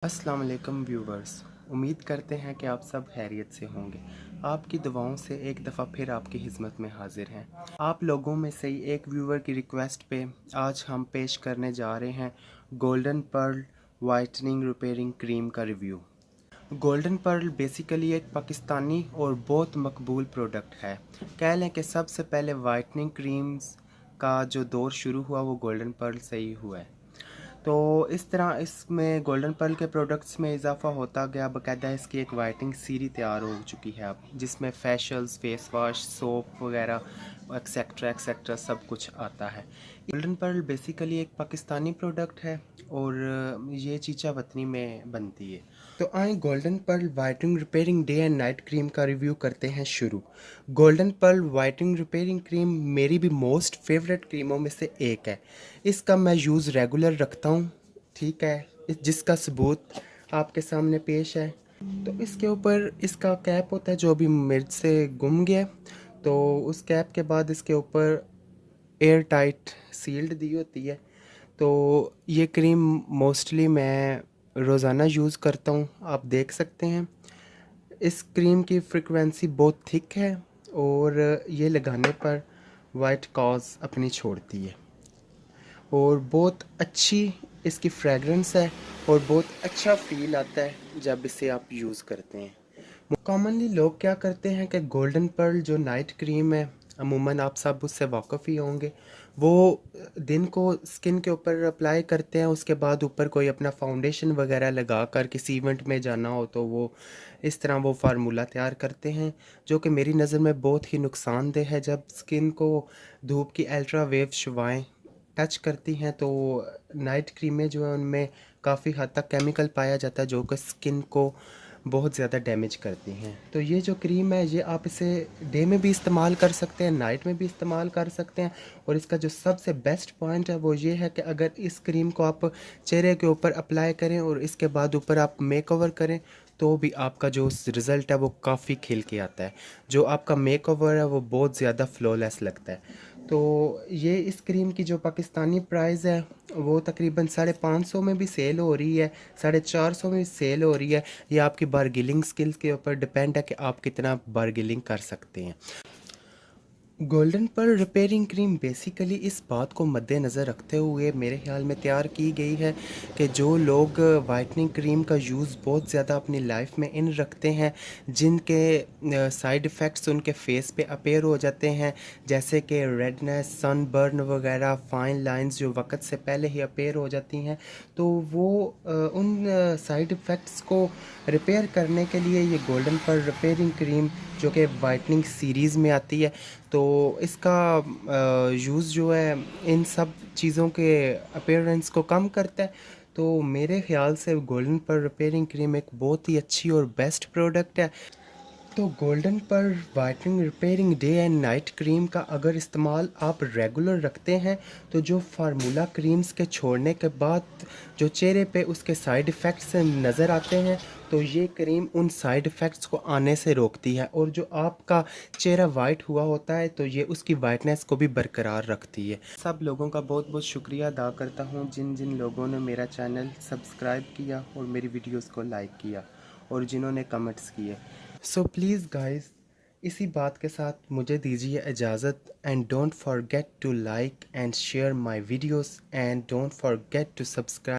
अस्सलाम वालेकुम व्यूवर्स। उम्मीद करते हैं कि आप सब खैरियत से होंगे। आपकी दुआओं से एक दफ़ा फिर आपकी खिदमत में हाजिर हैं। आप लोगों में से ही एक व्यूवर की रिक्वेस्ट पे आज हम पेश करने जा रहे हैं golden pearl whitening repairing cream का रिव्यू। गोल्डन पर्ल बेसिकली एक पाकिस्तानी और बहुत मकबूल प्रोडक्ट है। कह लें कि सबसे पहले वाइटनिंग क्रीम्स का जो दौर शुरू हुआ वो गोल्डन पर्ल से ही हुआ है। तो इस तरह इसमें गोल्डन पर्ल के प्रोडक्ट्स में इजाफा होता गया। बाकायदा इसकी एक वाइटिंग सीरी तैयार हो चुकी है अब, जिसमें फेशियल्स, फेस वाश, सोप वगैरह एक्सेट्रा एक्सेट्रा सब कुछ आता है। गोल्डन पर्ल बेसिकली एक पाकिस्तानी प्रोडक्ट है और ये चीचा वतनी में बनती है। तो आए golden pearl whitening repairing day and night cream का रिव्यू करते हैं शुरू। Golden pearl whitening repairing cream मेरी भी मोस्ट फेवरेट क्रीमों में से एक है। इसका मैं यूज़ रेगुलर रखता हूँ, ठीक है, जिसका सबूत आपके सामने पेश है। तो इसके ऊपर इसका कैप होता है जो अभी मेरे से गुम गया। तो उस कैप के बाद इसके ऊपर एयर टाइट सील्ड दी होती है। तो ये क्रीम मोस्टली मैं रोज़ाना यूज़ करता हूँ, आप देख सकते हैं। इस क्रीम की फ्रिक्वेंसी बहुत थिक है और ये लगाने पर वाइट कॉज अपनी छोड़ती है और बहुत अच्छी इसकी फ्रेगरेंस है और बहुत अच्छा फील आता है जब इसे आप यूज़ करते हैं। कॉमनली लोग क्या करते हैं कि गोल्डन पर्ल जो नाइट क्रीम है, अमूमन आप सब उससे वाकिफ़ ही होंगे, वो दिन को स्किन के ऊपर अप्लाई करते हैं। उसके बाद ऊपर कोई अपना फाउंडेशन वगैरह लगा कर किसी इवेंट में जाना हो तो वो इस तरह वो फार्मूला तैयार करते हैं, जो कि मेरी नज़र में बहुत ही नुकसानदेह है। जब स्किन को धूप की अल्ट्रा वेव शुआएँ टच करती हैं तो नाइट क्रीमें जो है उनमें काफ़ी हद तक केमिकल पाया जाता है जो कि स्किन को बहुत ज़्यादा डैमेज करती हैं। तो ये जो क्रीम है ये आप इसे डे में भी इस्तेमाल कर सकते हैं, नाइट में भी इस्तेमाल कर सकते हैं। और इसका जो सबसे बेस्ट पॉइंट है वो ये है कि अगर इस क्रीम को आप चेहरे के ऊपर अप्लाई करें और इसके बाद ऊपर आप मेकओवर करें तो भी आपका जो रिज़ल्ट है वो काफ़ी खिल के आता है। जो आपका मेकओवर है वो बहुत ज़्यादा फ्लॉलेस लगता है। तो ये इस क्रीम की जो पाकिस्तानी प्राइस है वो तकरीबन 550 में भी सेल हो रही है, 450 में भी सेल हो रही है। ये आपकी बारगेनिंग स्किल्स के ऊपर डिपेंड है कि आप कितना बारगेनिंग कर सकते हैं। Golden pearl repairing cream basically इस बात को मद्देनज़र रखते हुए मेरे ख्याल में तैयार की गई है कि जो लोग वाइटनिंग क्रीम का यूज़ बहुत ज़्यादा अपनी लाइफ में इन रखते हैं, जिनके साइड इफ़ेक्ट्स उनके फेस पे अपेयर हो जाते हैं, जैसे कि रेडनेस, सनबर्न वगैरह, फाइन लाइंस जो वक्त से पहले ही अपेयर हो जाती हैं, तो वो उन साइड इफ़ेक्ट्स को रिपेयर करने के लिए ये गोल्डन पर्ल रिपेयरिंग क्रीम जो कि वाइटनिंग सीरीज़ में आती है, तो इसका यूज़ जो है इन सब चीज़ों के अपीयरेंस को कम करता है। तो मेरे ख़्याल से गोल्डन पर्ल रिपेयरिंग क्रीम एक बहुत ही अच्छी और बेस्ट प्रोडक्ट है। तो golden pearl whitening repairing day and night cream का अगर इस्तेमाल आप रेगुलर रखते हैं तो जो फार्मूला क्रीम्स के छोड़ने के बाद जो चेहरे पे उसके साइड इफ़ेक्ट्स नज़र आते हैं, तो ये क्रीम उन साइड इफ़ेक्ट्स को आने से रोकती है। और जो आपका चेहरा वाइट हुआ होता है तो ये उसकी वाइटनेस को भी बरकरार रखती है। सब लोगों का बहुत बहुत शुक्रिया अदा करता हूँ जिन जिन लोगों ने मेरा चैनल सब्सक्राइब किया और मेरी वीडियोज़ को लाइक किया और जिन्होंने कमेंट्स किए। सो प्लीज़ गाइस, इसी बात के साथ मुझे दीजिए इजाज़त। And don't forget to like and share my videos and don't forget to subscribe.